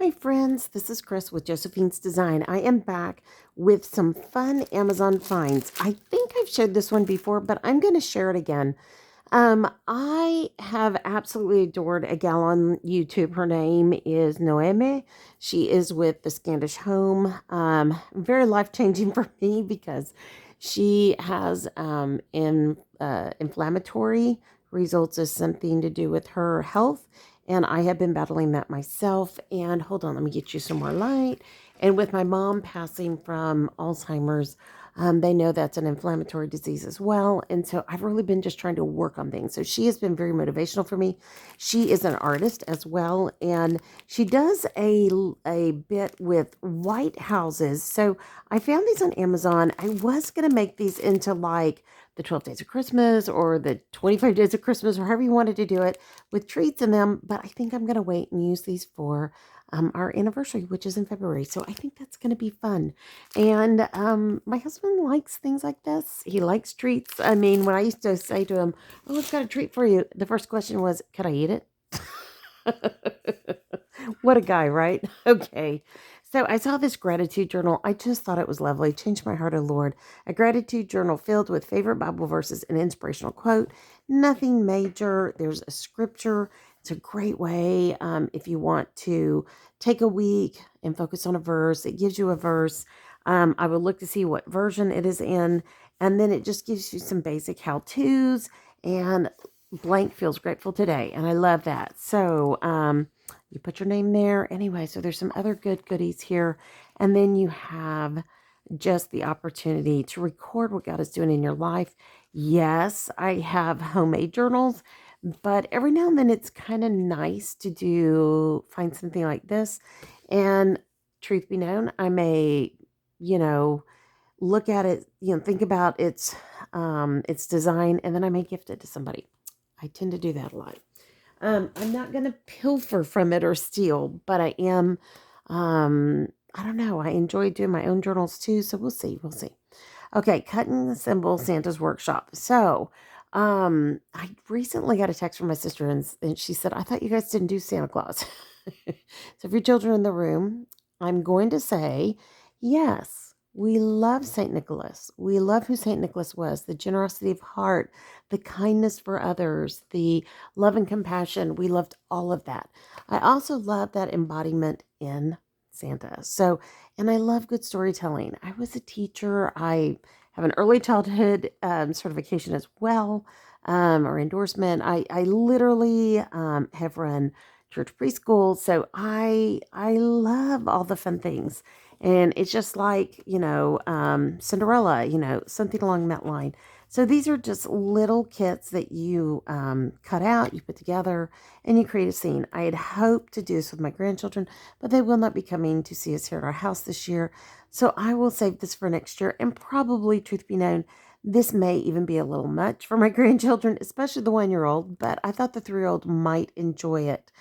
Hi, friends. This is Chris with Josephine's Design. I am back with some fun Amazon finds. I think I've shared this one before, but I'm going to share it again. I have absolutely adored a gal on YouTube. Her name is Noemi. She is with the Scandish Home. Very life changing for me because she has inflammatory results as something to do with her health. And I have been battling that myself. And hold on, let me get you some more light. And with my mom passing from Alzheimer's, they know that's an inflammatory disease as well. And so I've really been just trying to work on things. So she has been very motivational for me. She is an artist as well. And she does a bit with white houses. So I found these on Amazon. I was going to make these into like the 12 days of Christmas or the 25 days of Christmas or however you wanted to do it with treats in them. But I think I'm going to wait and use these for our anniversary, which is in February. So I think that's going to be fun. And my husband likes things like this. He likes treats. I mean, when I used to say to him, "Oh, I've got a treat for you," the first question was, "Could I eat it?" What a guy, right? Okay. So I saw this gratitude journal. I just thought it was lovely. Changed my heart, O Lord. A gratitude journal filled with favorite Bible verses and inspirational quote. Nothing major. There's a scripture. It's a great way if you want to take a week and focus on a verse. It gives you a verse. I would look to see what version it is in, and then it just gives you some basic how-tos. And blank feels grateful today, and I love that. So you put your name there. Anyway, so there's some other good goodies here. And then you have just the opportunity to record what God is doing in your life. Yes, I have homemade journals, but every now and then it's kind of nice to find something like this. And truth be known, I may, you know, look at it, think about its design, and then I may gift it to somebody. I tend to do that a lot. I'm not going to pilfer from it or steal, but I am, I don't know. I enjoy doing my own journals too. So we'll see. We'll see. Okay. Cutting the symbol Santa's workshop. So, I recently got a text from my sister and she said, "I thought you guys didn't do Santa Claus." So if your children are in the room, I'm going to say, yes, we love St. Nicholas. We love who St. Nicholas was, the generosity of heart, the kindness for others, the love and compassion. We loved all of that. I also love that embodiment in Santa. So, and I love good storytelling. I was a teacher. I have an early childhood certification as well, or endorsement. I literally have run church preschool, so I love all the fun things, and it's just like Cinderella, something along that line. So these are just little kits that you cut out, you put together, and you create a scene. I had hoped to do this with my grandchildren, but they will not be coming to see us here at our house this year. So I will save this for next year. And probably, truth be known, this may even be a little much for my grandchildren, especially the 1-year old, but I thought the 3-year old might enjoy it.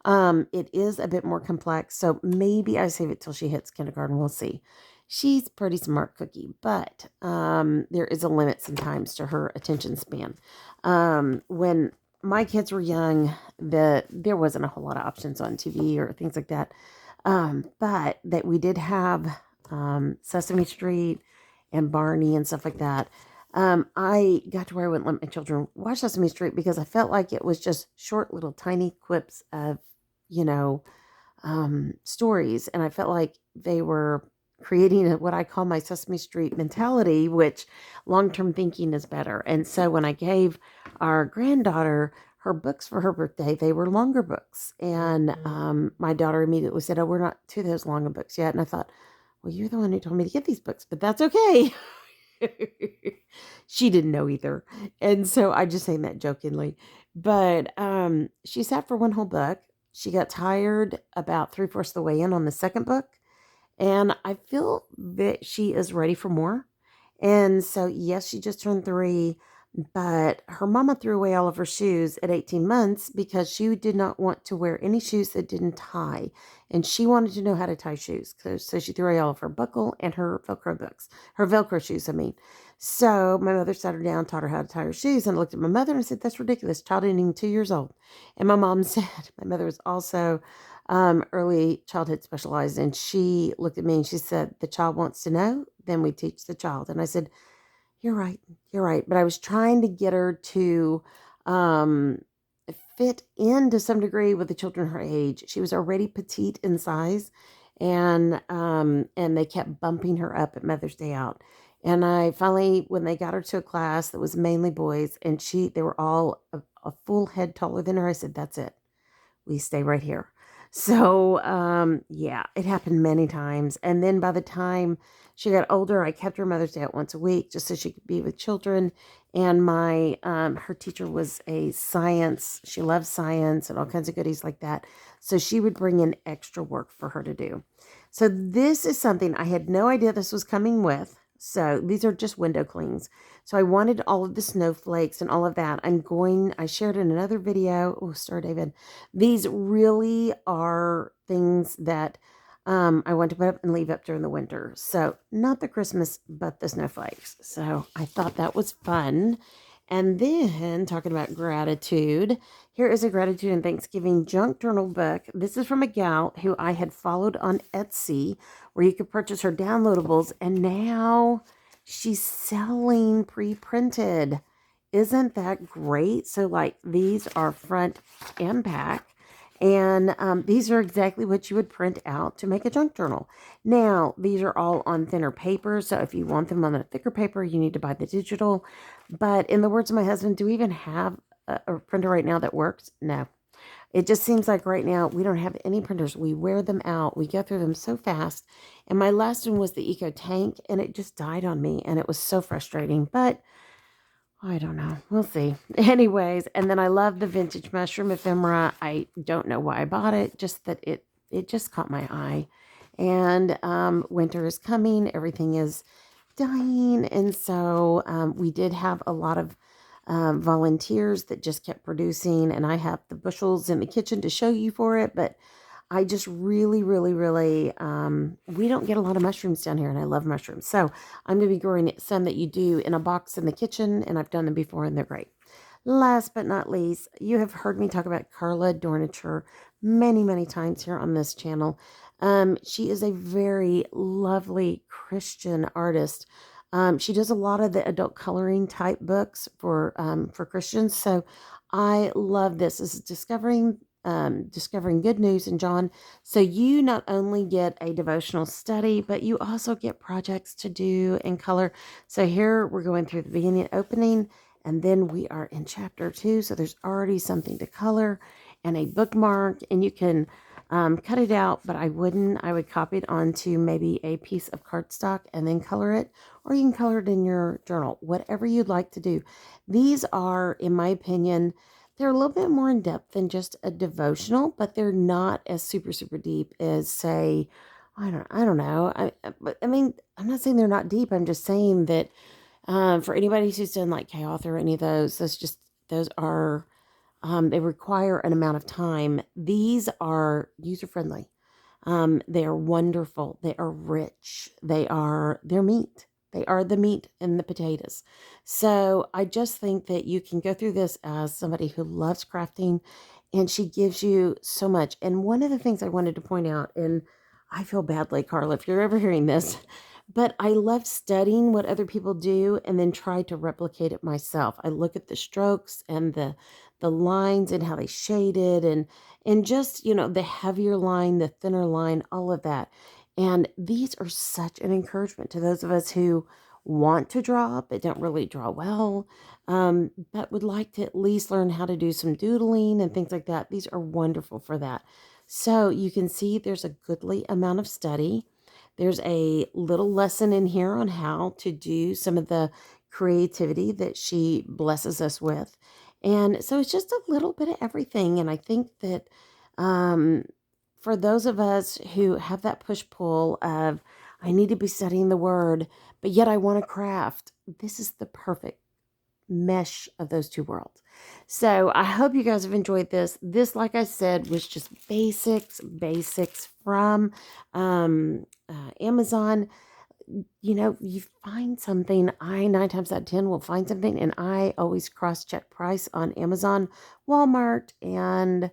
It is a bit more complex, so maybe I save it till she hits kindergarten. We'll see. She's pretty smart cookie, but there is a limit sometimes to her attention span. When my kids were young, there wasn't a whole lot of options on TV or things like that. But that we did have Sesame Street and Barney and stuff like that. I got to where I wouldn't let my children watch Sesame Street because I felt like it was just short little tiny quips of, you know, stories. And I felt like they were creating what I call my Sesame Street mentality, which long-term thinking is better. And so when I gave our granddaughter her books for her birthday, they were longer books. And my daughter immediately said, "Oh, we're not to those longer books yet." And I thought, well, you're the one who told me to get these books, but that's okay. She didn't know either. And so I just saying that jokingly. But she sat for one whole book. She got tired about three-fourths of the way in on the second book. And I feel that she is ready for more. And so, yes, she just turned 3, but her mama threw away all of her shoes at 18 months because she did not want to wear any shoes that didn't tie. And she wanted to know how to tie shoes. So she threw away all of her buckle and her Velcro books, her Velcro shoes, I mean. So my mother sat her down, taught her how to tie her shoes, and I looked at my mother and I said, "That's ridiculous. Child ain't even 2 years old." And my mom said, my mother was also early childhood specialized. And she looked at me and she said, the child wants to know, then we teach the child. And I said, you're right. You're right. But I was trying to get her to um, fit in to some degree with the children her age. She was already petite in size, and they kept bumping her up at Mother's Day out. And I finally, when they got her to a class that was mainly boys, and they were all a full head taller than her, I said, "That's it. We stay right here." So, yeah, it happened many times. And then by the time she got older, I kept her Mother's Day out once a week just so she could be with children. And her teacher was a science. She loved science and all kinds of goodies like that. So she would bring in extra work for her to do. So this is something I had no idea this was coming with. So these are just window clings. So I wanted all of the snowflakes and all of that. I shared in another video. Oh, Star David. These really are things that I want to put up and leave up during the winter. So not the Christmas, but the snowflakes. So I thought that was fun. And then talking about gratitude, here is a gratitude and Thanksgiving junk journal book. This is from a gal who I had followed on Etsy, where you could purchase her downloadables, and now she's selling pre-printed. Isn't that great? So like these are front and back. And these are exactly what you would print out to make a junk journal. Now, these are all on thinner paper. So if you want them on a thicker paper, you need to buy the digital. But in the words of my husband, do we even have a printer right now that works? No. It just seems like right now we don't have any printers. We wear them out. We go through them so fast. And my last one was the Eco Tank, and it just died on me. And it was so frustrating. But I don't know. We'll see. Anyways, and then I love the vintage mushroom ephemera. I don't know why I bought it, just that it just caught my eye. And winter is coming. Everything is dying. And so we did have a lot of volunteers that just kept producing. And I have the bushels in the kitchen to show you for it. But I just really, really, really, we don't get a lot of mushrooms down here, and I love mushrooms. So I'm going to be growing some that you do in a box in the kitchen, and I've done them before, and they're great. Last but not least, you have heard me talk about Carla Dornicher many, many times here on this channel. She is a very lovely Christian artist. She does a lot of the adult coloring type books for Christians. So I love this. This is discovering good news in John. So you not only get a devotional study, but you also get projects to do in color. So here we're going through the beginning opening, and then we are in chapter 2. So there's already something to color and a bookmark, and you can cut it out, but I wouldn't. I would copy it onto maybe a piece of cardstock and then color it, or you can color it in your journal, whatever you'd like to do. These are, in my opinion, they're a little bit more in depth than just a devotional, but they're not as super, super deep as, say, I don't know. But I mean, I'm not saying they're not deep. I'm just saying that for anybody who's done like K-Author or any of those are, they require an amount of time. These are user friendly. They are wonderful. They are rich. They're meat. They are the meat and the potatoes. So I just think that you can go through this as somebody who loves crafting, and she gives you so much. And one of the things I wanted to point out, and I feel badly, Carla, if you're ever hearing this, but I love studying what other people do and then try to replicate it myself. I look at the strokes and the lines and how they shaded, and just, the heavier line, the thinner line, all of that. And these are such an encouragement to those of us who want to draw but don't really draw well, but would like to at least learn how to do some doodling and things like that. These are wonderful for that. So you can see there's a goodly amount of study. There's a little lesson in here on how to do some of the creativity that she blesses us with. And so it's just a little bit of everything. And I think that um, for those of us who have that push-pull of, I need to be studying the word, but yet I want to craft, this is the perfect mesh of those two worlds. So I hope you guys have enjoyed this. This, like I said, was just basics from Amazon. You find something. I 9 times out of 10 will find something, and I always cross-check price on Amazon, Walmart, and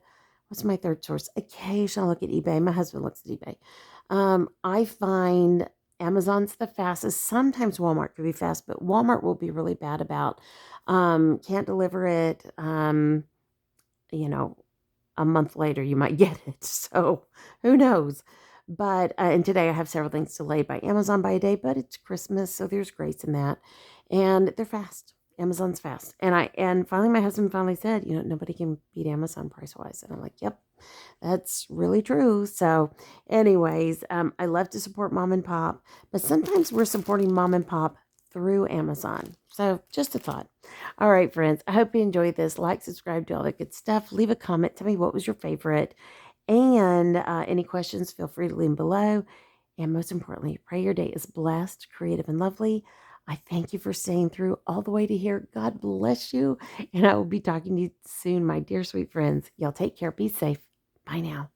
What's my third source? Occasionally I look at eBay. My husband looks at eBay. I find Amazon's the fastest. Sometimes Walmart can be fast, but Walmart will be really bad about can't deliver it. You know, a month later you might get it. So who knows? But and today I have several things delayed by Amazon by a day, but it's Christmas, so there's grace in that. And they're fast. Amazon's fast. And finally my husband finally said, nobody can beat Amazon price wise. And I'm like, yep, that's really true. So, anyways, I love to support mom and pop, but sometimes we're supporting mom and pop through Amazon. So, just a thought. All right, friends, I hope you enjoyed this. Like, subscribe, do all that good stuff. Leave a comment. Tell me what was your favorite. And any questions, feel free to leave them below. And most importantly, pray your day is blessed, creative, and lovely. I thank you for staying through all the way to here. God bless you. And I will be talking to you soon, my dear sweet friends. Y'all take care. Be safe. Bye now.